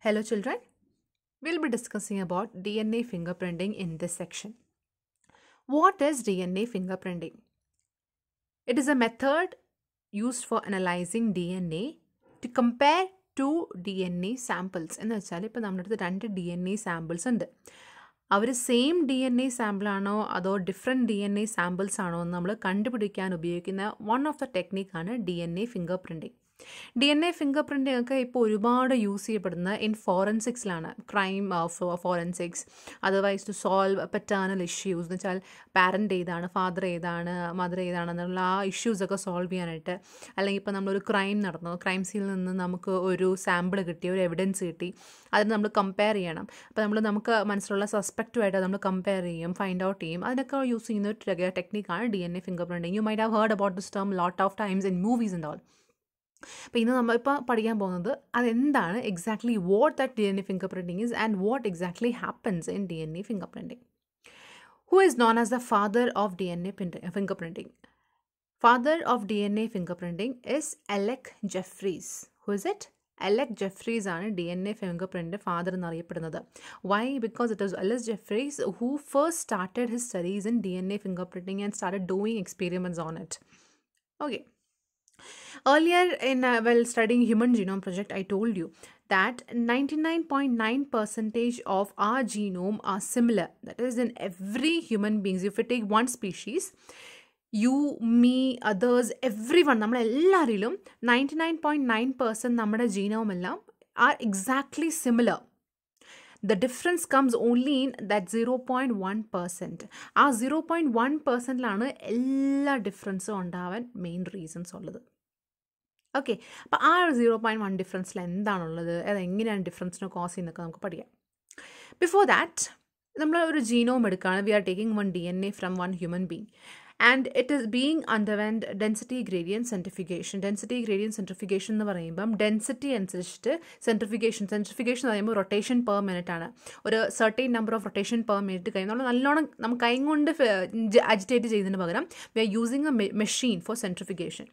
Hello children, we'll be discussing about DNA fingerprinting in this section. What is DNA fingerprinting? It is a method used for analyzing DNA to compare two DNA samples. എന്ന് വെച്ചാൽ ഇപ്പോൾ നമ്മുടെ അടുത്ത് രണ്ട് DNA samples ഉണ്ട്. അവർ same DNA sample ആണോ അതോ different DNA samples ആണോ എന്ന് നമ്മൾ കണ്ടുപിടിക്കാൻ ഉപയോഗിക്കുന്ന വൺ ഓഫ് ദ ടെക്നിക്കാണ് DNA fingerprinting. DNA fingerprinting ഒക്കെ ഇപ്പോൾ ഒരുപാട് യൂസ് ചെയ്യപ്പെടുന്ന ഇൻ ഫോറൻസിക്സിലാണ്. Crime forensics, otherwise to solve paternal issues എന്ന് വെച്ചാൽ പാരൻ്റ് ഏതാണ്, ഫാദർ ഏതാണ്, മദർ ഏതാണെന്നുള്ള ആ ഇഷ്യൂസൊക്കെ സോൾവ് ചെയ്യാനായിട്ട്. അല്ലെങ്കിൽ ഇപ്പോൾ നമ്മളൊരു ക്രൈം നടന്നു, ക്രൈം സീനിൽ നിന്ന് നമുക്ക് ഒരു സാമ്പിൾ കിട്ടി, ഒരു എവിഡൻസ് കിട്ടി, അതിന് നമ്മൾ കമ്പയർ ചെയ്യണം. അപ്പോൾ നമുക്ക് മനസ്സിലുള്ള സസ്പെക്റ്റുമായിട്ട് നമ്മൾ കമ്പയർ ചെയ്യും, ഫൈൻഡ് ഔട്ട് ചെയ്യും. അതിനൊക്കെ യൂസ് ചെയ്യുന്ന ഒരു ടെക്നിക്കാണ് DNA fingerprinting. You might have heard about this term lot of times in movies and all. അപ്പോൾ ഇന്ന് നമ്മളിപ്പോൾ പഠിക്കാൻ പോകുന്നത് അതെന്താണ് exactly what that DNA fingerprinting is and what exactly happens in DNA fingerprinting. Who is known as the father of DNA fingerprinting? Father of DNA fingerprinting is Alec Jeffreys. Who is it? Alec Jeffreys ആണ് DNA fingerprint father എന്നറിയപ്പെടുന്നത്. Why? Because it was Alec Jeffreys who first started his studies in DNA fingerprinting and started doing experiments on it. Okay. Earlier while studying Human Genome Project, I told you that 99.9% of our genome are similar. That is in every human beings. If you take one species, you, me, others, everyone, നമ്മൾ എല്ലാവരിലും 99.9% നമ്മുടെ genome എല്ലാം are exactly similar. The difference comes only in that 0.1%. ആ 0.1%ലാണ് എല്ലാ ഡിഫറൻസും ഉണ്ടാവാൻ main reasons ഉള്ളത്. Okay, അപ്പോൾ ആ 0.1 ഡിഫറൻസിൽ എന്താണുള്ളത്, അതെങ്ങനെയാണ് ഡിഫറൻസിന് കോസ് ചെയ്യുന്നതൊക്കെ നമുക്ക് പഠിക്കാം. ബിഫോർ ദാറ്റ് നമ്മൾ ഒരു ജീനോം എടുക്കുകയാണ്. We are taking one DNA from one human being and it is being underwent density gradient centrifugation. Density gradient centrifugation എന്ന് പറയുമ്പം ഡെൻസിറ്റി അനുസരിച്ചിട്ട് സെൻട്രിഫിക്കേഷൻ എന്ന് പറയുമ്പോൾ റൊട്ടേഷൻ പെർ മിനിറ്റ് ആണ്. ഒരു certain number of rotation per minute കഴിയുമ്പോൾ നല്ലോണം നമുക്ക് കൈ കൊണ്ട് അജിറ്റേറ്റ് ചെയ്യുന്നതിന് പകരം we are using a machine for centrifugation.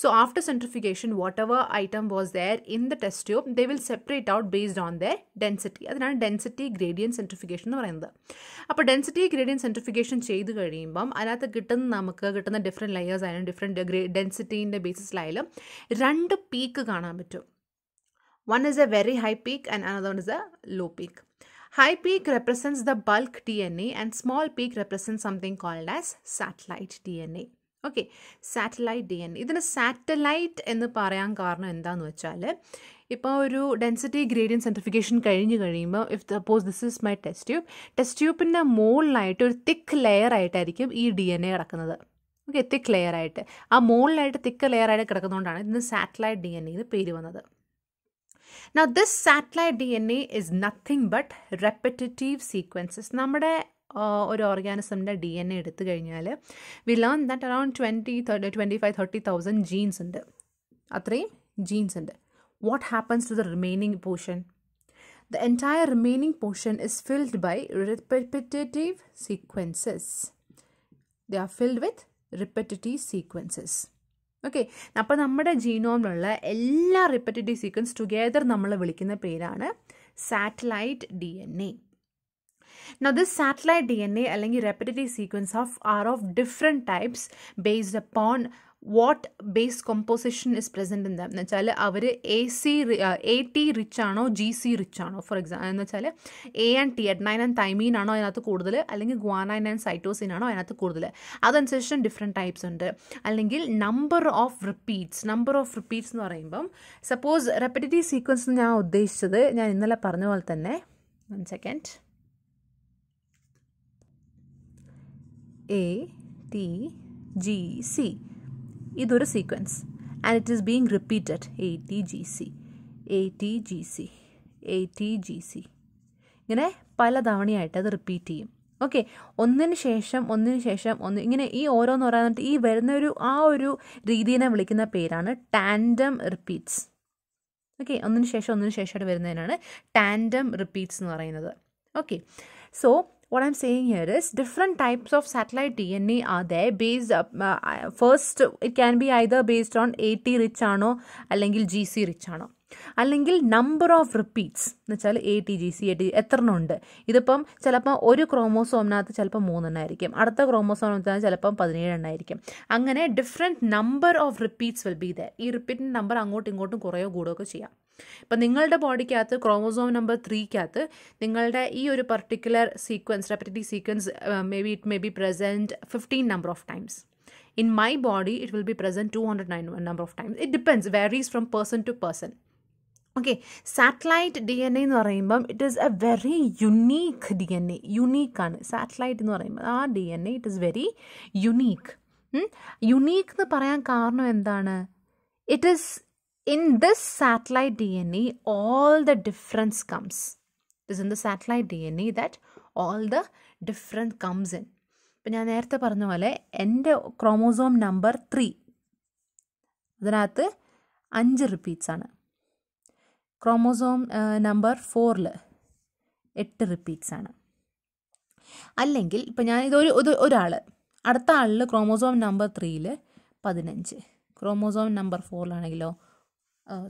So after centrifugation whatever item was there in the test tube they will separate out based on their density. അതിനാണ് density gradient centrifugation എന്ന് പറയുന്നത്. അപ്പോൾ density gradient സെൻട്രിഫിക്കേഷൻ ചെയ്ത് കഴിയുമ്പം അതിനകത്ത് നമുക്ക് കിട്ടുന്ന different layers ആയാലും ഡിഫറെൻറ്റ് ഡെൻസിറ്റീൻ്റെ ബേസിസിലായാലും രണ്ട് പീക്ക് കാണാൻ പറ്റും. One is a very high peak and another one is a low peak. High peak represents the bulk DNA and small peak represents something called as satellite DNA. Okay, satellite DNA. ഇതിന് satellite എന്ന് പറയാൻ കാരണം എന്താണെന്ന് വെച്ചാൽ, ഇപ്പോൾ ഒരു density gradient centrifugation കഴിഞ്ഞ് കഴിയുമ്പോൾ if suppose this is my test ട്യൂബിൻ്റെ മുകളിലായിട്ട് ഒരു തിക്ക് ലെയർ ആയിട്ടായിരിക്കും ഈ DNA കിടക്കുന്നത്. ഓക്കെ, തിക്ക് ലെയർ ആയിട്ട്, ആ മുകളിലായിട്ട് തിക്ക് ലെയർ ആയിട്ട് കിടക്കുന്നതുകൊണ്ടാണ് ഇതിന് സാറ്റലൈറ്റ് DNA എന്ന് പേര് വന്നത്. Now this satellite DNA is nothing but repetitive sequences. നമ്മുടെ ഒരു ഓർഗാനിസമിൻ്റെ DNA എടുത്തു കഴിഞ്ഞാൽ we learn that around 25-30,000 genes ഉണ്ട്. അത്രയും ജീൻസ് ഉണ്ട്. What happens to the remaining portion? The entire remaining portion is filled by repetitive sequences. They are filled with repetitive sequences. Okay, അപ്പോൾ നമ്മുടെ ജീനോമിലുള്ള എല്ലാ റിപ്പറ്റേറ്റീവ് സീക്വൻസ് ടുഗെദർ നമ്മൾ വിളിക്കുന്ന പേരാണ് satellite DNA. Now this satellite DNA അല്ലെങ്കിൽ repetitive sequence are of different types based upon what base composition is present in them. എന്ന് വെച്ചാൽ അവർ AT റിച്ച് ആണോ GC റിച്ച് ആണോ. ഫോർ എക്സാമ്പിൾ എന്ന് വെച്ചാൽ A and T, adenine and thymine ആണോ അതിനകത്ത് കൂടുതൽ, അല്ലെങ്കിൽ ഗ്വാനൈൻ ആൻഡ് സൈറ്റോസിൻ ആണോ അതിനകത്ത് കൂടുതൽ. അതനുസരിച്ചും ഡിഫറെൻറ്റ് ടൈപ്സ് ഉണ്ട്. അല്ലെങ്കിൽ നമ്പർ ഓഫ് റിപ്പീറ്റ്സ് എന്ന് പറയുമ്പം സപ്പോസ് റെപ്പറ്റേറ്റീവ് സീക്വൻസ് ഞാൻ ഉദ്ദേശിച്ചത് ഞാൻ ഇന്നലെ പറഞ്ഞ പോലെ തന്നെ, 1 second, ATGC ഇതൊരു sequence and it is being repeated. ATGC ഇങ്ങനെ പല തവണയായിട്ട് അത് റിപ്പീറ്റ് ചെയ്യും. ഓക്കെ, ഒന്നിന് ശേഷം ഒന്ന് ഇങ്ങനെ ഈ ഓരോന്ന് പറയാനായിട്ട് ഈ വരുന്ന ആ ഒരു രീതിയെ വിളിക്കുന്ന പേരാണ് ടാൻഡം റിപ്പീറ്റ്സ്. ഓക്കെ, ഒന്നിന് ശേഷമായിട്ട് വരുന്നതിനാണ് ടാൻഡം റിപ്പീറ്റ്സ് എന്ന് പറയുന്നത്. Okay, so what I'm saying here is different types of satellite DNA are there based first it can be either based on AT rich ആണോ അല്ലെങ്കിൽ GC rich ആണോ. അല്ലെങ്കിൽ number of repeats എന്ന് വെച്ചാൽ ATGC എത്ര എണ്ണം ഉണ്ട്. ഇതിപ്പം ചിലപ്പോൾ ഒരു ക്രോമോസോമിനകത്ത് ചിലപ്പോൾ 3 എണ്ണമായിരിക്കും, അടുത്ത ക്രോമോസോമിനകത്ത് ചിലപ്പം 17 എണ്ണമായിരിക്കും. അങ്ങനെ different number of repeats will be there. ഈ റിപ്പീറ്റിൻ്റെ നമ്പർ അങ്ങോട്ടും ഇങ്ങോട്ടും കുറയോ കൂടുകയൊക്കെ ചെയ്യാം. ഇപ്പം നിങ്ങളുടെ ബോഡിക്കകത്ത് ക്രോമോസോം നമ്പർ 3-കകത്ത് നിങ്ങളുടെ ഈ ഒരു particular sequence, repetitive sequence, it may be present 15 number of times. In my body, it will be present 209 number of times. It depends, varies from person to person. Okay, satellite DNA എന്ന് പറയുമ്പം it is a very unique DNA. യുണീക്കാണ് satellite എന്ന് പറയുമ്പോൾ. ആ DNA it is very unique. Unique എന്ന് പറയാൻ കാരണം എന്താണ്? It is in this satellite DNA all the difference comes. It is in the satellite DNA that all the difference comes in. ഇപ്പം ഞാൻ നേരത്തെ പറഞ്ഞ പോലെ എൻ്റെ ക്രോമോസോം നമ്പർ 3, അതിനകത്ത് 5 റിപ്പീറ്റ്സ് ആണ്. ക്രോമോസോം നമ്പർ 4-ൽ 8 റിപ്പീറ്റ്സ് ആണ്. അല്ലെങ്കിൽ ഇപ്പം ഞാൻ ഒരാൾ, അടുത്ത ആളിൽ ക്രോമോസോം നമ്പർ 3-ൽ 15, ക്രോമോസോം നമ്പർ 4-ലാണെങ്കിലോ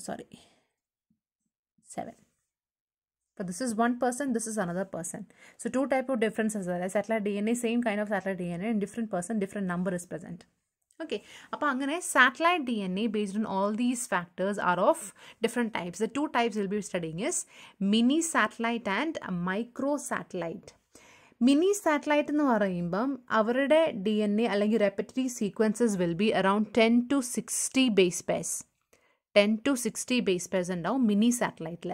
7. But this is one person, this is another person. So 2 type of differences there. Satellite DNA, same kind of satellite DNA, in different person, different number is present. Okay, അപ്പോൾ അങ്ങനെ satellite DNA based on all these factors are of different types. The 2 types we'll be studying is mini satellite and micro satellite. Mini satellite എന്ന് പറയുമ്പം അവരുടെ DNA അല്ലെങ്കിൽ repetitive sequences will be around 10 to 60 base pairs. 10 to 60 base pairs ഉണ്ടാവും mini സാറ്റലൈറ്റിൽ.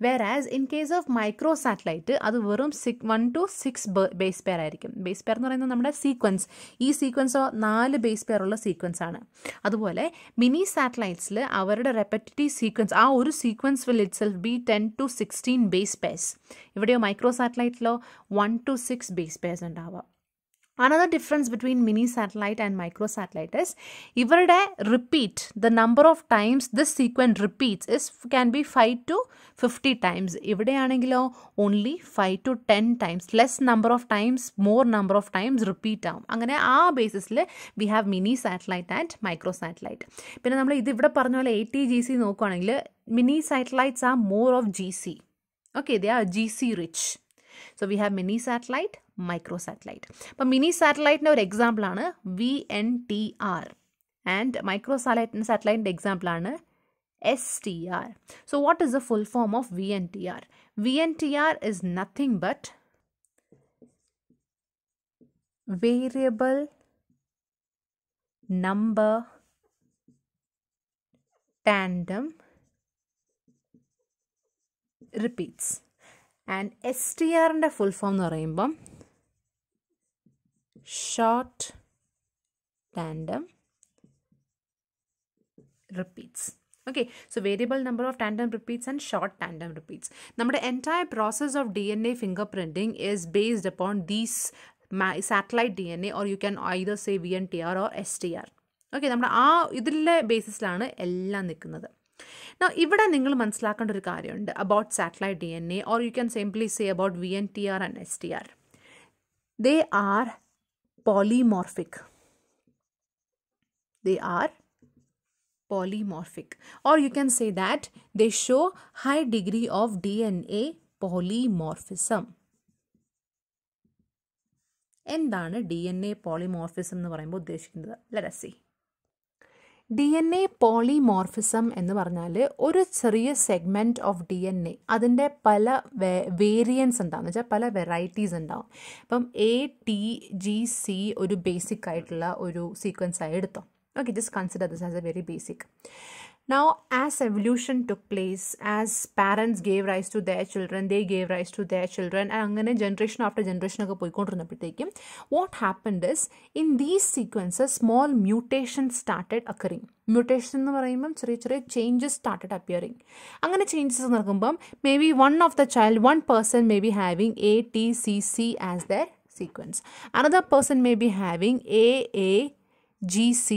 Whereas in case of micro satellite അത് വെറും 1 to 6 base pair ആയിരിക്കും. Base pair എന്ന് പറയുന്നത് നമ്മുടെ സീക്വൻസ്, ഈ സീക്വൻസോ 4 ബേസ് പെയർ ഉള്ള സീക്വൻസ് ആണ്. അതുപോലെ മിനി സാറ്റലൈറ്റ്സിൽ അവരുടെ റെപ്പറ്റീവ് സീക്വൻസ്, ആ ഒരു sequence will itself B 10 to 16 base pairs. ഇവിടെയോ മൈക്രോ സാറ്റലൈറ്റിലോ 1 to 6 ബേസ് പെയർസ് ഉണ്ടാവാം. Another difference between mini satellite and micro satellite is ഇവരുടെ repeat, the number of times this sequence repeats can be 5 to 50 times. ഇവിടെയാണെങ്കിലോ only 5 to 10 times. Less number of times, more number of times repeat ആവും. അങ്ങനെ ആ ബേസിസിൽ we have mini satellite and micro satellite. പിന്നെ നമ്മൾ ഇതിവിടെ പറഞ്ഞ പോലെ ATGC നോക്കുകയാണെങ്കിൽ mini satellites are more of GC. Okay, they are GC rich. So we have mini satellite, micro satellite. അപ്പോൾ മിനി സാറ്റലൈറ്റിൻ്റെ ഒരു എക്സാമ്പിളാണ് VNTR ആൻഡ് മൈക്രോ സാറ്റലൈറ്റിൻ്റെ എക്സാമ്പിളാണ് STR. So what is the full form of VNTR? VNTR is nothing but variable number tandem repeats. And STRൻ്റെ full form എന്ന് പറയുമ്പം short tandem repeats. Okay, so variable number of tandem repeats and short tandem repeats. നമ്മുടെ entire process of DNA fingerprinting is based upon these satellite DNA, or you can either say VNTR or STR. Okay, നമ്മുടെ ആ ഇതിലെ ബേസിസിലാണ് എല്ലാം നിൽക്കുന്നത്. ഇവിടെ നിങ്ങൾ മനസ്സിലാക്കേണ്ട ഒരു കാര്യമുണ്ട് about satellite DNA, or you can simply say about VNTR and STR. They are polymorphic. They are polymorphic. Or you can say that they show high degree of DNA polymorphism. എന്താണ് DNA polymorphism എന്ന് പറയുമ്പോൾ ഉദ്ദേശിക്കുന്നത്? Let us see. DNA polymorphism എന്ന് പറഞ്ഞാൽ ഒരു ചെറിയ segment of DNA അതിൻ്റെ പല വേരിയൻസ് ഉണ്ടാവും, എന്ന് വെച്ചാൽ പല വെറൈറ്റീസ് ഉണ്ടാവും. ഇപ്പം ATGC ഒരു ബേസിക് ആയിട്ടുള്ള ഒരു സീക്വൻസ് ആയി എടുത്തോ. Okay, just consider this as a very basic. Now, as evolution took place, as parents gave rise to their children, they gave rise to their children, and അങ്ങനെ generation after generation ഒക്കെ പോയിക്കൊണ്ടിരുന്നപ്പോഴത്തേക്കും what happened is, in these sequences, small mutations started occurring. Mutation എന്ന് പറയുമ്പം ചെറിയ ചെറിയ changes started appearing. അങ്ങനെ changes നടക്കുമ്പം may be one person may be having ATCC as their sequence. Another person may be having AAGC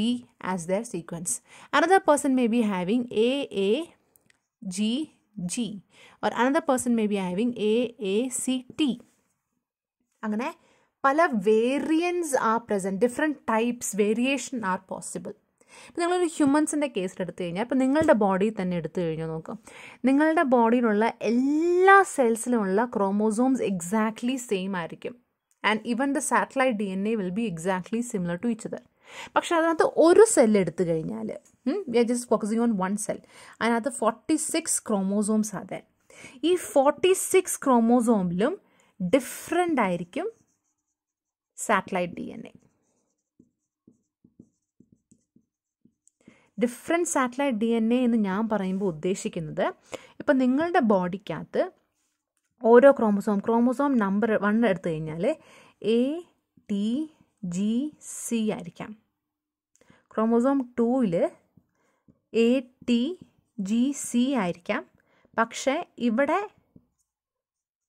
as their sequence. Another person may be having AAGG, or another person may be having AACT. അങ്ങനെ പല variants are present, different types, variation are possible. ഇപ്പോൾ നിങ്ങളൊരു ഹ്യൂമൻസിൻ്റെ കേസിൽ എടുത്തു കഴിഞ്ഞാൽ ഇപ്പോൾ നിങ്ങളുടെ body തന്നെ എടുത്തു കഴിഞ്ഞാൽ നോക്കാം, നിങ്ങളുടെ ബോഡിയിലുള്ള എല്ലാ സെൽസിലുമുള്ള ക്രോമോസോംസ് എക്സാക്ട്ലി സെയിം ആയിരിക്കും. And even the satellite DNA will be exactly similar to each other. പക്ഷെ അതിനകത്ത് ഒരു സെൽ എടുത്തു കഴിഞ്ഞാൽ, we are just focusing on one cell, അതിനകത്ത് 46 ക്രോമോസോംസ് അതെ. ഈ 46 ക്രോമോസോമിലും ഡിഫറെൻ്റ് ആയിരിക്കും satellite DNA. Different satellite DNA എന്ന് ഞാൻ പറയുമ്പോൾ ഉദ്ദേശിക്കുന്നത്, ഇപ്പം നിങ്ങളുടെ ബോഡിക്കകത്ത് ഓരോ ക്രോമോസോം നമ്പർ 1 എടുത്തു കഴിഞ്ഞാൽ ATGC ആയിരിക്കാം. ക്രോമോസോം 2ൽ ATGC ആയിരിക്കാം. പക്ഷേ ഇവിടെ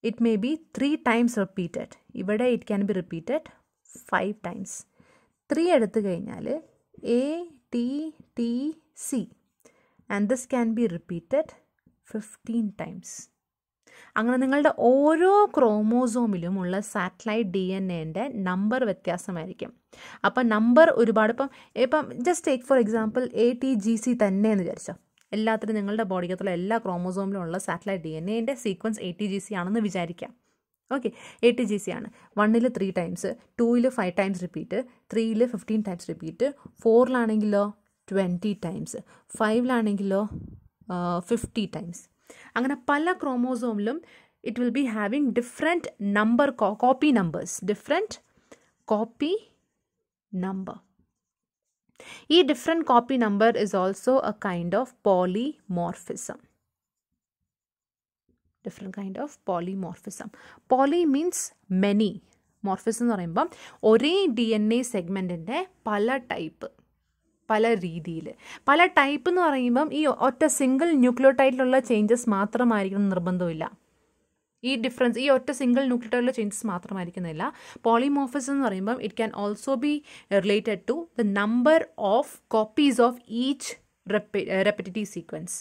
it may be 3 times repeated. ഇവിടെ it can be repeated 5 times. 3 എടുത്തു കഴിഞ്ഞാൽ ATTC and this can be repeated 15 times. അങ്ങനെ നിങ്ങളുടെ ഓരോ ക്രോമോസോമിലും ഉള്ള സാറ്റലൈറ്റ് DNAൻ്റെ നമ്പർ വ്യത്യാസമായിരിക്കും. അപ്പം നമ്പർ ഒരുപാട്, ഇപ്പം just take for example ATGC തന്നെ എന്ന് വിചാരിച്ചോ. എല്ലാത്തിനും നിങ്ങളുടെ ബോഡിക്കകത്തുള്ള എല്ലാ ക്രോമോസോമിലും ഉള്ള സാറ്റലൈറ്റ് DNAൻ്റെ സീക്വൻസ് ATGC ആണെന്ന് വിചാരിക്കാം. ഓക്കെ, ATGC ആണ്. 1ൽ 3 times, 2ൽ 5 times റിപ്പീറ്റ്, 3ൽ 15 times റിപ്പീറ്റ്, 4ലാണെങ്കിലോ 20 times, 5ലാണെങ്കിലോ 50 times. അങ്ങനെ പല ക്രോമോസോമിലും it will be having different number copy numbers, different copy number. ഈ different copy number is also a kind of polymorphism. Different kind of polymorphism. Poly means many, morphism എന്ന് പറയുമ്പം ഒരേ DNA സെഗ്മെൻറ്റിൻ്റെ പല type, പല രീതിയിൽ. പല ടൈപ്പ് എന്ന് പറയുമ്പം ഈ ഒറ്റ സിംഗിൾ ന്യൂക്ലിയോടൈഡിലുള്ള ചേഞ്ചസ് മാത്രമായിരിക്കണം നിർബന്ധമില്ല. ഈ ഡിഫറൻസ് ഈ ഒറ്റ സിംഗിൾ ന്യൂക്ലിയോടൈഡിലുള്ള ചേഞ്ചസ് മാത്രമായിരിക്കുന്നില്ല. പോളിമോർഫിസം എന്ന് പറയുമ്പം it can also be related to the number of copies of each repetitive sequence.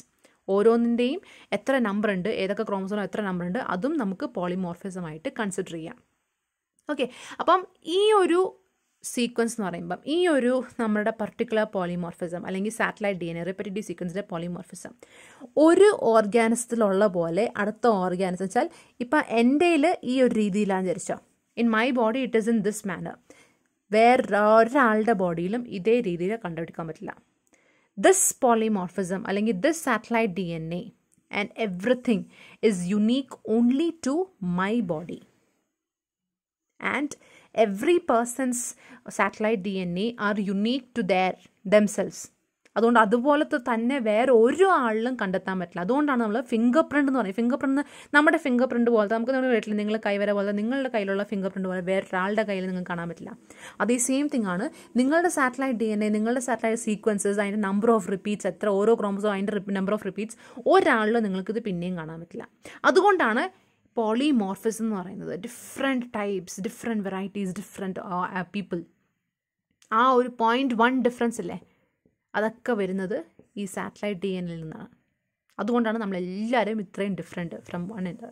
ഓരോന്നിൻ്റെയും എത്ര നമ്പർ ഉണ്ട്, ഏതൊക്കെ ക്രോമോസോമിൽ എത്ര നമ്പർ ഉണ്ട്, അതും നമുക്ക് പോളിമോർഫിസമായിട്ട് കൺസിഡർ ചെയ്യാം. ഓക്കെ, അപ്പം ഈ ഒരു സീക്വൻസ് എന്ന് പറയുമ്പം ഈ ഒരു നമ്മുടെ പർട്ടിക്കുലർ പോളിമോർഫിസം അല്ലെങ്കിൽ സാറ്റലൈറ്റ് DNA റെപ്പിറ്റേറ്റീവ് സീക്വൻസിൻ്റെ പോളിമോർഫിസം ഒരു ഓർഗാനിസത്തിലുള്ള പോലെ അടുത്ത ഓർഗാനിസം വെച്ചാൽ ഇപ്പം എൻ്റെയിൽ ഈ ഒരു രീതിയിലാണെന്ന് വിചാരിച്ചോ. In my body it is in this manner. വേറൊരാളുടെ ബോഡിയിലും ഇതേ രീതിയിൽ കണ്ടുപിടിക്കാൻ പറ്റില്ല. ദിസ് പോളിമോർഫിസം അല്ലെങ്കിൽ this satellite DNA and everything is unique only to my body. And every person's satellite DNA are unique to themselves. അതുകൊണ്ട് അതുപോലത്തെ തന്നെ വേറെ ഒരു ആളിലും കണ്ടെത്താൻ പറ്റില്ല. അതുകൊണ്ടാണ് നമ്മൾ ഫിംഗർ പ്രിൻ്റ് എന്ന് പറയുന്നത്. ഫിംഗർ പ്രിൻ്റ് നമ്മുടെ ഫിംഗർ പ്രിൻ്റ് പോലത്തെ നമുക്ക് നമ്മുടെ വീട്ടിൽ നിങ്ങൾ കൈവര പോലെ നിങ്ങളുടെ കയ്യിലുള്ള ഫിംഗർ പ്രിൻ്റ് പോലെ വേറൊരാളുടെ കയ്യിൽ നിങ്ങൾക്ക് കാണാൻ പറ്റില്ല. അതേ സെയിം തിങ് ആണ് നിങ്ങളുടെ സാറ്റലൈറ്റ് DNA, നിങ്ങളുടെ സാറ്റലൈറ്റ് സീക്വൻസസ്, അതിൻ്റെ നമ്പർ ഓഫ് റിപ്പീറ്റ്സ് എത്ര, ഓരോ ക്രോമോസോം അതിൻ്റെ നമ്പർ ഓഫ് റിപ്പീറ്റ്സ് ഒരാളിലും നിങ്ങൾക്കിത് പിന്നെയും കാണാൻ പറ്റില്ല. അതുകൊണ്ടാണ് പോളിമോർഫിസം എന്ന് പറയുന്നത്. Different types, different varieties, different people. ആ ഒരു 0.1 ഡിഫറൻസ് ഇല്ലേ, അതൊക്കെ വരുന്നത് ഈ സാറ്റലൈറ്റ് DNAയിൽ നിന്നാണ്. അതുകൊണ്ടാണ് നമ്മളെല്ലാവരും ഇത്രയും ഡിഫറെൻറ്റ് ഫ്രം വൺ ഉണ്ട്.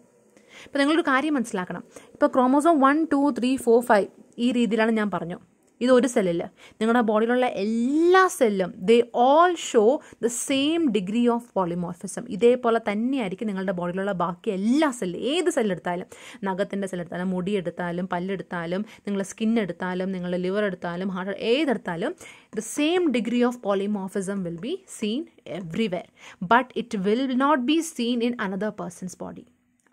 ഇപ്പോൾ നിങ്ങളൊരു കാര്യം മനസ്സിലാക്കണം. ഇപ്പോൾ ക്രോമോസോം 1, 2, 3, 4, 5 ഈ രീതിയിലാണ് ഞാൻ പറഞ്ഞു. ഇതൊരു സെല്ലില്ല, നിങ്ങളുടെ ബോഡിയിലുള്ള എല്ലാ സെല്ലും they all show the same degree of polymorphism. ഇതേപോലെ തന്നെയായിരിക്കും നിങ്ങളുടെ ബോഡിയിലുള്ള ബാക്കി എല്ലാ സെല്ലും. ഏത് സെല്ലെടുത്താലും, നഖത്തിൻ്റെ സെല്ലെടുത്താലും, മുടിയെടുത്താലും, പല്ലെടുത്താലും, നിങ്ങളുടെ സ്കിൻ എടുത്താലും, നിങ്ങളുടെ ലിവർ എടുത്താലും, ഹാർട്ട് ഏതെടുത്താലും the same degree of polymorphism will be seen everywhere. But it will not be seen in another person's body.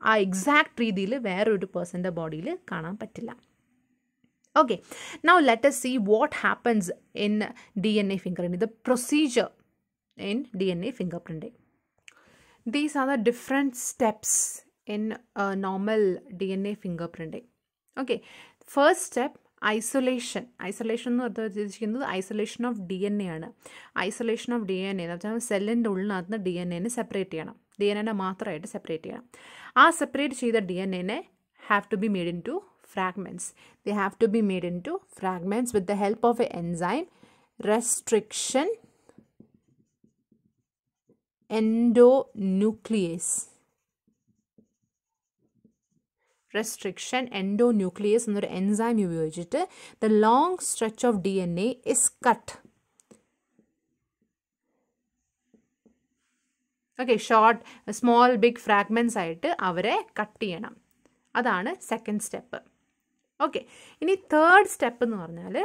ആ എക്സാക്ട് രീതിയിൽ വേറൊരു പേഴ്സൻ്റെ ബോഡിയിൽ കാണാൻ പറ്റില്ല. Okay, now let us see what happens in DNA fingerprinting, the procedure in DNA fingerprinting. These are the different steps in normal DNA fingerprinting. Okay, first step, isolation. Isolation എന്ന് ഉദ്ദേശിക്കുന്നത് isolation of DNA ആണ്. Isolation of DNA എന്ന് വെച്ചാൽ സെല്ലിൻ്റെ ഉള്ളിനകത്ത് DNAനെ separate ചെയ്യണം. DNAനെ മാത്രമായിട്ട് separate ചെയ്യണം. ആ സെപ്പറേറ്റ് ചെയ്ത DNAനെ have to be made into fragments. They have to be made into fragments with the help of an enzyme, restriction endonuclease. Restriction endonuclease എന്നൊരു enzyme ഉപയോഗിച്ചിട്ട് the long stretch of DNA is cut. Okay, short small big fragments ആയിട്ട് അവരെ cut ചെയ്യണം. അതാണ് second step. Okay, ഇനി third step എന്ന് പറഞ്ഞാൽ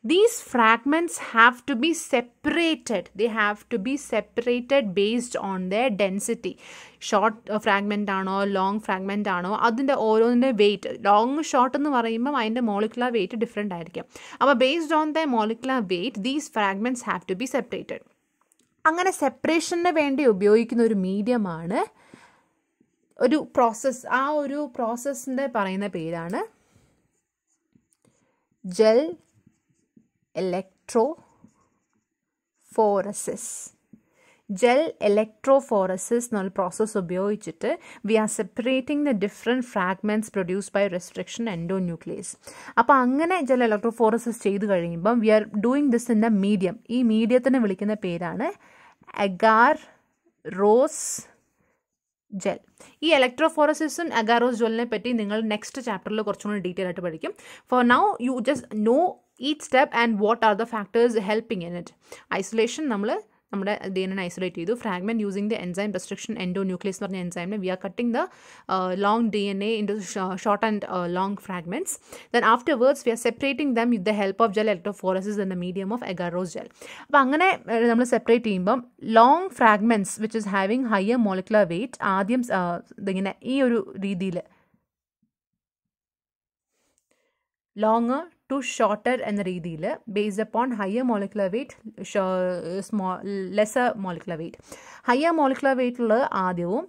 these fragments have to be separated. They have to be separated based on their density. Short fragment ആണോ long fragment ആണോ അതിൻ്റെ ഓരോന്നിൻ്റെ വെയിറ്റ്, ലോങ് ഷോർട്ട് എന്ന് പറയുമ്പം അതിൻ്റെ മോളിക്കുലർ വെയിറ്റ് ഡിഫറെൻ്റ് ആയിരിക്കും. അപ്പോൾ based on the molecular weight these fragments have to be separated. അങ്ങനെ സെപ്പറേഷന് വേണ്ടി ഉപയോഗിക്കുന്ന ഒരു മീഡിയമാണ് ഒരു പ്രോസസ്സ്. ആ ഒരു പ്രോസസ്സിൻ്റെ പറയുന്ന പേരാണ് ജെൽ ഇലക്ട്രോഫോറസിസ്. ജെൽ ഇലക്ട്രോഫോറസിസ് എന്നുള്ള പ്രോസസ്സ് ഉപയോഗിച്ചിട്ട് we are separating the different fragments produce by restriction endonuclease. അപ്പോൾ അങ്ങനെ ജെൽ ഇലക്ട്രോഫോറസിസ് ചെയ്ത് കഴിയുമ്പം we are doing this in a medium. ഈ മീഡിയത്തിന് വിളിക്കുന്ന പേരാണ് അഗാറോസ് ജെൽ. ഈ ഇലക്ട്രോഫോറസിസും അഗാറോസ് ജെല്ലിനെ പറ്റി നിങ്ങൾ നെക്സ്റ്റ് ചാപ്റ്ററിൽ കുറച്ചും കൂടി ഡീറ്റെയിൽ ആയിട്ട് പഠിക്കും. For now you just know each step and what are the factors helping in it. Isolation നമ്മൾ നമ്മുടെ DNA ഐസൊലേറ്റ് ചെയ്തു. Fragment using the enzyme restriction endonuclease എന്ന് പറഞ്ഞ എൻസൈമിനെ we are cutting the long DNA into short and long fragments. Then afterwards we are separating them with the help of gel electrophoresis in the medium of agarose gel. അപ്പോൾ അങ്ങനെ നമ്മൾ separate ചെയ്യുമ്പം long fragments which is having higher molecular wait ആദ്യം ഇതിങ്ങനെ ഈ ഒരു രീതിയിൽ longer to shorter എന്ന രീതിയിൽ based upon higher molecular weight lesser molecular weight. Higher molecular വെയിറ്റുള്ള ആദ്യവും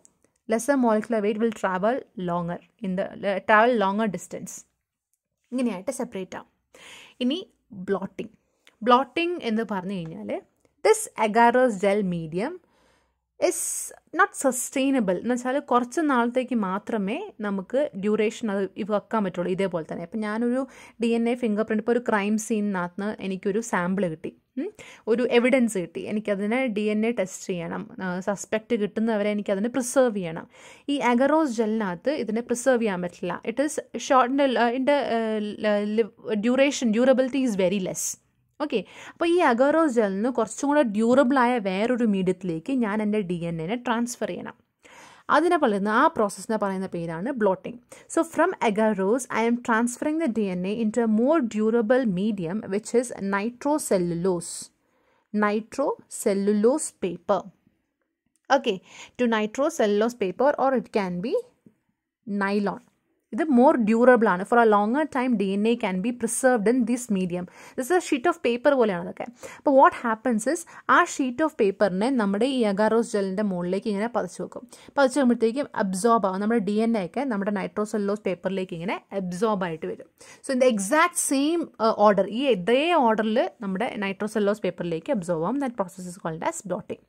lesser molecular weight will travel longer distance. ഇങ്ങനെയായിട്ട് സെപ്പറേറ്റ് ആവും. ഇനി ബ്ലോട്ടിംഗ് എന്ന് പറഞ്ഞു കഴിഞ്ഞാൽ this agarose gel medium is not sustainable എന്ന് വെച്ചാൽ കുറച്ച് നാളത്തേക്ക് മാത്രമേ നമുക്ക് ഡ്യൂറേഷൻ അത് വെക്കാൻ പറ്റുള്ളൂ. ഇതേപോലെ തന്നെ ഇപ്പം ഞാനൊരു DNA ഫിംഗർ പ്രിൻ്റ് ഇപ്പോൾ ഒരു ക്രൈം സീനിനകത്ത് എനിക്കൊരു സാമ്പിൾ കിട്ടി, ഒരു എവിഡൻസ് കിട്ടി, എനിക്കതിനെ DNA ടെസ്റ്റ് ചെയ്യണം, സസ്പെക്റ്റ് കിട്ടുന്നവരെ എനിക്കതിനെ പ്രിസർവ് ചെയ്യണം. ഈ അഗാറോസ് ജെല്ലിനകത്ത് ഇതിനെ പ്രിസർവ് ചെയ്യാൻ പറ്റില്ല. ഇറ്റ് ഈസ് ഇതിൻ്റെ durability is very less. Okay, അപ്പോൾ ഈ അഗാറോസ് ജെല്ലിന് കുറച്ചും കൂടെ ഡ്യൂറബിളായ വേറൊരു മീഡിയത്തിലേക്ക് ഞാൻ എൻ്റെ DNA ട്രാൻസ്ഫർ ചെയ്യണം. അതിനെ പറയുന്ന ആ പ്രോസസ്സിനെ പറയുന്ന പേരാണ് blotting. So from agarose I am transferring the DNA into a more durable medium which is nitrocellulose paper. Okay, to nitrocellulose paper or it can be nylon. ഇത് മോർ ഡ്യൂറബിൾ ആണ്. For a longer time DNA can be preserved in this medium. This a sheet of paper പോലെയാണ് അതൊക്കെ. അപ്പോൾ what happens is ആ sheet of പേപ്പറിനെ നമ്മുടെ ഈ agarose ജെല്ലിൻ്റെ മുകളിലേക്ക് ഇങ്ങനെ പതിച്ചു വെക്കും. പതിച്ചു വരുമ്പോഴത്തേക്കും അബ്സോർബ് ആവും. നമ്മുടെ DNA ഒക്കെ നമ്മുടെ നൈട്രോസെല്ലുലോസ് പേപ്പറിലേക്ക് ഇങ്ങനെ അബ്സോർബ് ആയിട്ട് വരും. So in the exact same order, ഈ ഇതേ ഓർഡറിൽ നമ്മുടെ നൈട്രോസെല്ലുലോസ് പേപ്പറിലേക്ക് അബ്സോർബ് ആവും. That process is called as blotting.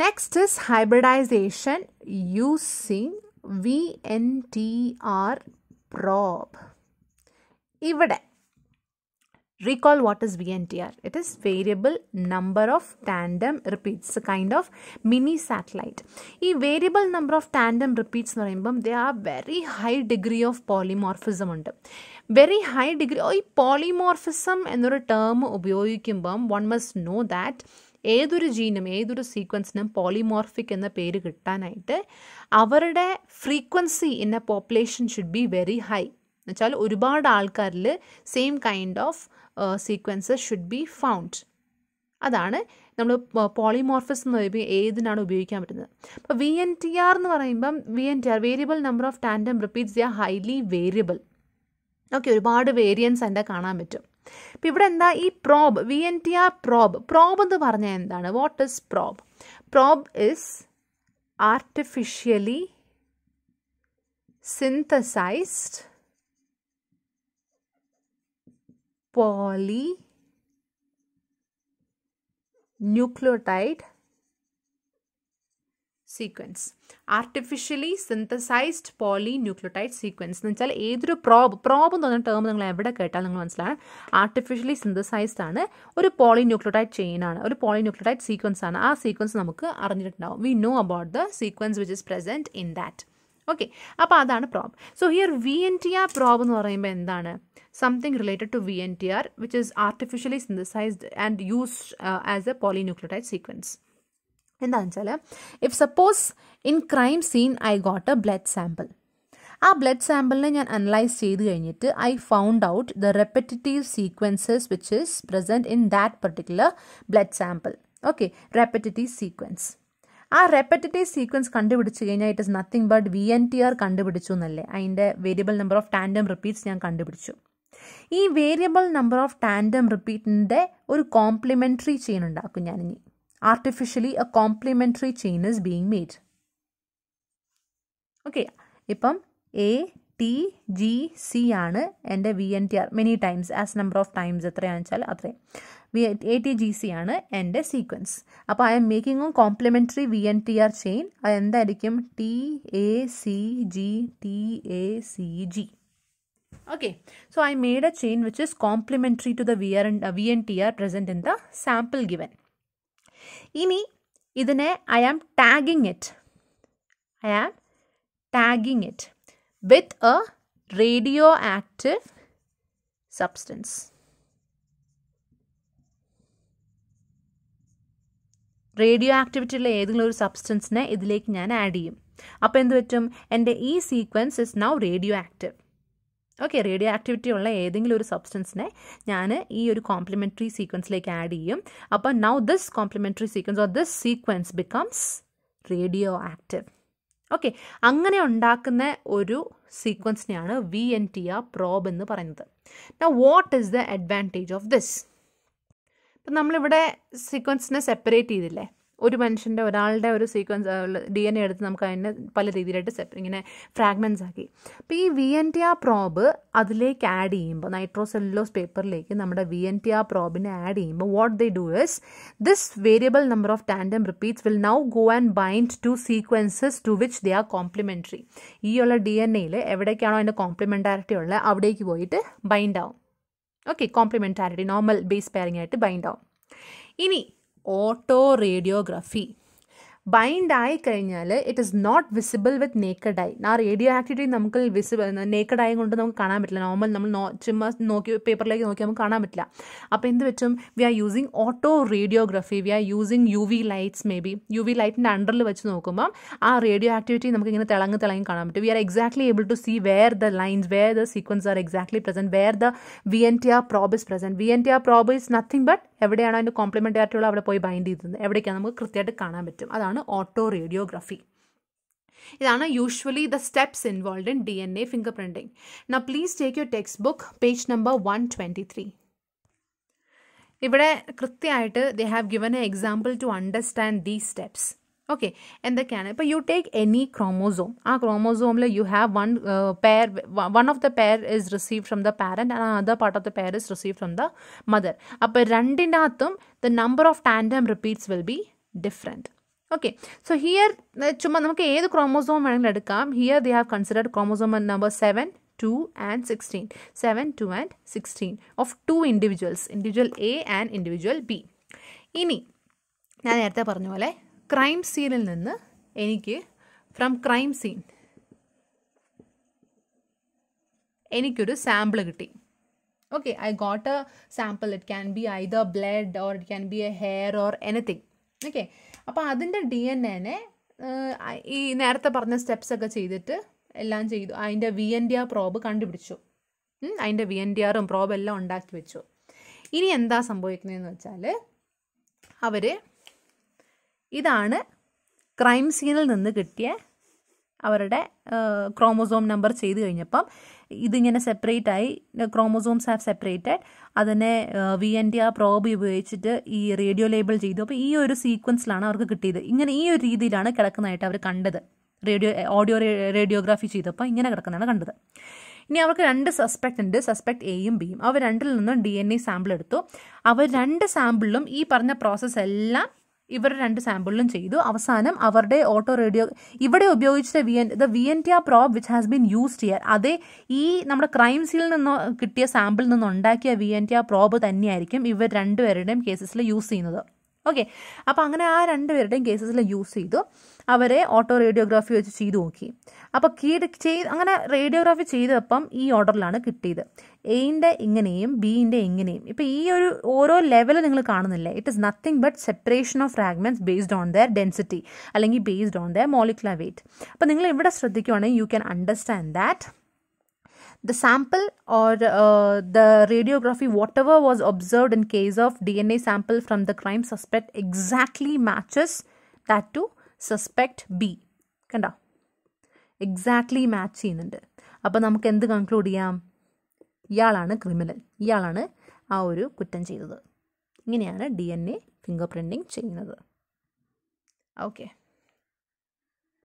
Next is hybridization using VNTR probe. ഇവിടെ recall what is VNTR. It is variable number of tandem repeats, a kind of mini satellite. ഈ variable number of tandem repeats എന്ന് പറയുമ്പം they are very high degree of polymorphism ഉണ്ട്. Very high degree. ഈ polymorphism എന്നൊരു term ഉപയോഗിക്കുമ്പം one must know that ഏതൊരു ജീനും ഏതൊരു സീക്വൻസിനും polymorphic എന്ന പേര് കിട്ടാനായിട്ട് അവരുടെ frequency in A population should be very high. എന്നുവെച്ചാൽ ഒരുപാട് ആൾക്കാരിൽ same kind of sequences should be found. അതാണ് നമ്മൾ പോളിമോർഫിസം എന്ന് പറയുമ്പോൾ ഏതിനാണ് ഉപയോഗിക്കാൻ പറ്റുന്നത്. അപ്പോൾ VNTR എന്ന് പറയുമ്പം VNTR variable number of tandem repeats the are highly variable. Okay, ഒരുപാട് വേരിയൻസ് എൻ്റെ കാണാൻ പറ്റും. അപ്പം ഇവിടെ എന്താ ഈ പ്രോബ്, VNTR പ്രോബ് എന്ന് പറഞ്ഞാൽ എന്താണ്? What is probe? Probe is artificially synthesized polynucleotide sequence. Artificially synthesized polynucleotide sequence എന്ന് വെച്ചാൽ ഏതൊരു പ്രോബ് എന്ന് പറഞ്ഞ ടേം നിങ്ങൾ എവിടെ കേട്ടാൽ നിങ്ങൾ മനസ്സിലാണ് ആർട്ടിഫിഷ്യലി സിന്തസൈസ്ഡ് ആണ്, ഒരു പോളിന്യൂക്ലിയോടൈഡ് ചെയിൻ ആണ്, ഒരു പോളിന്യൂക്ലിയോടൈഡ് സീക്വൻസ് ആണ്. ആ സീക്വൻസ് നമുക്ക് അറിഞ്ഞിട്ടുണ്ടാവും. We know about the sequence which is present in that. Okay, അപ്പോൾ അതാണ് probe. So here VNTR probe എന്ന് പറയുമ്പോൾ എന്താണ്? Something related to VNTR which is artificially synthesized and used as a polynucleotide sequence. എന്താണെന്ന് വെച്ചാൽ, if suppose in crime scene I got a blood sample. ആ blood സാമ്പിളിനെ ഞാൻ അനലൈസ് ചെയ്ത് കഴിഞ്ഞിട്ട് I found out the repetitive sequences which is present in that particular blood sample. Okay, repetitive sequence. ആ repetitive sequence കണ്ടുപിടിച്ച് കഴിഞ്ഞാൽ it is nothing but VNTR കണ്ടുപിടിച്ചു എന്നല്ലേ, അതിൻ്റെ variable number of tandem repeats ഞാൻ കണ്ടുപിടിച്ചു. ഈ വേരിയബിൾ നമ്പർ ഓഫ് ടാൻഡം റിപ്പീറ്റിൻ്റെ ഒരു കോംപ്ലിമെൻ്ററി ചെയിൻ ഉണ്ടാക്കും ഞാനിനി. Artificially a complementary chain is being made. Okay, ഇപ്പം ATGC ആണ് എൻ്റെ VNTR, many times as number of times എത്രയാണെന്ന് വെച്ചാൽ അത്രയും. ATGC ആണ് എൻ്റെ സീക്വൻസ്. അപ്പോൾ I am making a complementary VNTR chain. അത് എന്തായിരിക്കും? TACG. Okay, so I made a chain which is complementary to the VNTR present in the sample given. ഇനി ഇതിനെ I am tagging it with a radioactive substance. Radio ആക്ടിവിറ്റിയുള്ള ഏതെങ്കിലും ഒരു സബ്സ്റ്റൻസിനെ ഇതിലേക്ക് ഞാൻ add ചെയ്യും. അപ്പോൾ എന്ത് പറ്റും? എൻ്റെ ഈ sequence is now radio active. Okay, radio activity ഉള്ള ഏതെങ്കിലും ഒരു സബ്സ്റ്റൻസിനെ ഞാൻ ഈ ഒരു കോംപ്ലിമെൻ്ററി സീക്വൻസിലേക്ക് ആഡ് ചെയ്യും. അപ്പോൾ now this complementary sequence or this sequence becomes radioactive. Okay, അങ്ങനെ ഉണ്ടാക്കുന്ന ഒരു സീക്വൻസിനെയാണ് VNTR പ്രോബ് എന്ന് പറയുന്നത്. Now what is the advantage of this? ഇപ്പം നമ്മളിവിടെ സീക്വൻസിനെ സെപ്പറേറ്റ് ചെയ്തില്ലേ, ഒരു മനുഷ്യൻ്റെ ഒരാളുടെ ഒരു സീക്വൻസ് DNA എടുത്ത് നമുക്ക് അതിനെ പല രീതിയിലായിട്ട് ഇങ്ങനെ ഫ്രാഗ്മെൻറ്റ്സ് ആക്കി. അപ്പോൾ ഈ VNTR പ്രോബ് അതിലേക്ക് ആഡ് ചെയ്യുമ്പോൾ, നൈട്രോസെല്ലുലോസ് പേപ്പറിലേക്ക് നമ്മുടെ VNTR പ്രോബിനെ ആഡ് ചെയ്യുമ്പോൾ what they do is this variable number of tandem repeats will now go and bind to sequences to which they are complementary. ഈ ഉള്ള DNA എവിടേക്കാണോ അതിൻ്റെ കോംപ്ലിമെൻറ്റാരിറ്റി ഉള്ളത് അവിടേക്ക് പോയിട്ട് ബൈൻഡ് ആവും. Okay, complementarity normal base pairing ആയിട്ട് ബൈൻഡ് ആവും. ഇനി ഓട്ടോ റേഡിയോഗ്രഫി ബൈൻഡ് ആയി കഴിഞ്ഞാൽ it is not visible with naked eye. ആ റേഡിയോ ആക്ടിവിറ്റി നമുക്ക് നേക്കഡ് ആയി കൊണ്ട് നമുക്ക് കാണാൻ പറ്റില്ല. നോർമൽ നമ്മൾ ചുമ്മാ നോക്കി പേപ്പറിലേക്ക് നോക്കി നമുക്ക് കാണാൻ പറ്റില്ല. അപ്പോൾ എന്ത് പറ്റും? We are using autoradiography. We are using UV lights. May be UV ലൈറ്റിൻ്റെ അണ്ടറിൽ വെച്ച് നോക്കുമ്പോൾ ആ റേഡിയോ ആക്ടിവിറ്റി നമുക്ക് ഇങ്ങനെ തിളങ്ങി കാണാൻ പറ്റും. We are exactly able to see where the lines, where the sequence are exactly present, where the VNTR probe is present. VNTR probe is nothing but എവിടെയാണോ അതിൻ്റെ കോംപ്ലിമെൻ്റാരിറ്റിയുള്ള അവിടെ പോയി ബൈൻഡ് ചെയ്തത് എവിടേക്കാണ് നമുക്ക് കൃത്യമായിട്ട് കാണാൻ പറ്റും. അതാണ് ഓട്ടോ റേഡിയോഗ്രഫി. ഇതാണ് usually the steps involve in DNA fingerprinting. Now please take your textbook page number 123. ഇവിടെ കൃത്യമായിട്ട് they have given a example to understand these steps. Okay, എന്തൊക്കെയാണ്? ഇപ്പോൾ യു ടേക്ക് എനി ക്രോമോസോം. ആ ക്രോമോസോമിൽ you have one of the pair is receive from the parent and other part of the pair is receive from the mother. അപ്പോൾ രണ്ടിൻ്റെ അകത്തും the number of tandem repeats will be different. Okay, so here ചുമ്മാ നമുക്ക് ഏത് chromosome വേണമെങ്കിലും എടുക്കാം. Here they have considered chromosome number 7, 2 and 16. 7, 2 and 16 of two individuals, individual A and individual B. ഇനി ഞാൻ നേരത്തെ പറഞ്ഞ പോലെ ക്രൈം സീനിൽ നിന്ന് എനിക്ക് ഫ്രം ക്രൈം സീൻ എനിക്കൊരു സാമ്പിൾ കിട്ടി. Okay, I got A sample. It can be either blood or it can B A hair or anything. Okay, അപ്പോൾ അതിൻ്റെ DNA ഈ നേരത്തെ പറഞ്ഞ സ്റ്റെപ്സ് ഒക്കെ ചെയ്തിട്ട് എല്ലാം ചെയ്തു. അതിൻ്റെ VNTR പ്രോബ് കണ്ടുപിടിച്ചു. അതിൻ്റെ VNTRും പ്രോബ് എല്ലാം ഉണ്ടാക്കി വെച്ചു. ഇനി എന്താ സംഭവിക്കുന്നതെന്ന് വെച്ചാൽ ഇതാണ് ക്രൈം സീനിൽ നിന്ന് കിട്ടിയ അവരുടെ ക്രോമോസോം നമ്പർ ചെയ്ത് കഴിഞ്ഞപ്പം ഇതിങ്ങനെ സെപ്പറേറ്റ് ആയി. Chromosomes have separated. അതിനെ VNTR പ്രോബ് ഉപയോഗിച്ചിട്ട് ഈ റേഡിയോ ലേബിൾ ചെയ്തു. അപ്പോൾ ഈ ഒരു സീക്വൻസിലാണ് അവർക്ക് കിട്ടിയത്. ഇങ്ങനെ ഈ ഒരു രീതിയിലാണ് കിടക്കുന്നതായിട്ട് അവർ കണ്ടത്. ഓഡിയോ റേഡിയോഗ്രാഫി ചെയ്തപ്പോൾ ഇങ്ങനെ കിടക്കുന്നതാണ് കണ്ടത്. ഇനി അവർക്ക് 2 സസ്പെക്റ്റ് ഉണ്ട്, സസ്പെക്ട് Aയും Bയും. അവർ രണ്ടിൽ നിന്നും DNA സാമ്പിൾ എടുത്തു. അവർ 2 സാമ്പിളിലും ഈ പറഞ്ഞ പ്രോസസ്സ് എല്ലാം ഇവർ 2 സാമ്പിളിലും ചെയ്തു. അവസാനം അവരുടെ ഓട്ടോ റേഡിയോ ഇവിടെ ഉപയോഗിച്ച VNTR probe which has been used here, അതേ ഈ നമ്മുടെ ക്രൈം സീനിൽ നിന്ന് കിട്ടിയ സാമ്പിളിൽ നിന്ന് ഉണ്ടാക്കിയ VNTR പ്രോബ് തന്നെയായിരിക്കും ഇവർ രണ്ടുപേരുടെയും കേസസിൽ യൂസ് ചെയ്യുന്നത്. ഓക്കെ, അപ്പോൾ അങ്ങനെ ആ രണ്ടുപേരുടെയും കേസസിൽ യൂസ് ചെയ്തു. അവരെ ഓട്ടോ റേഡിയോഗ്രാഫി വെച്ച് ചെയ്ത് നോക്കി. അപ്പോൾ അങ്ങനെ റേഡിയോഗ്രാഫി ചെയ്തപ്പം ഈ ഓർഡറിലാണ് കിട്ടിയത്. എയിൻ്റെ ഇങ്ങനെയും ബിൻ്റെ ഇങ്ങനെയും. ഇപ്പോൾ ഈ ഒരു ഓരോ ലെവൽ നിങ്ങൾ കാണുന്നില്ലേ, it is nothing but separation of fragments based on their density അല്ലെങ്കിൽ based on their molecular weight. അപ്പോൾ നിങ്ങൾ ഇവിടെ ശ്രദ്ധിക്കുകയാണെങ്കിൽ you can understand that the sample or the radiography, whatever was observed in case of DNA sample from the crime suspect exactly matches that to suspect B. കണ്ടോ, exactly match ചെയ്യുന്നുണ്ട്. അപ്പോൾ നമുക്ക് എന്ത് conclude ചെയ്യാം? ഇയാളാണ് ക്രിമിനൽ, ഇയാളാണ് ആ ഒരു കുറ്റം ചെയ്തത്. ഇങ്ങനെയാണ് DNA ഫിംഗർ പ്രിൻറ്റിങ് ചെയ്യുന്നത്. ഓക്കെ.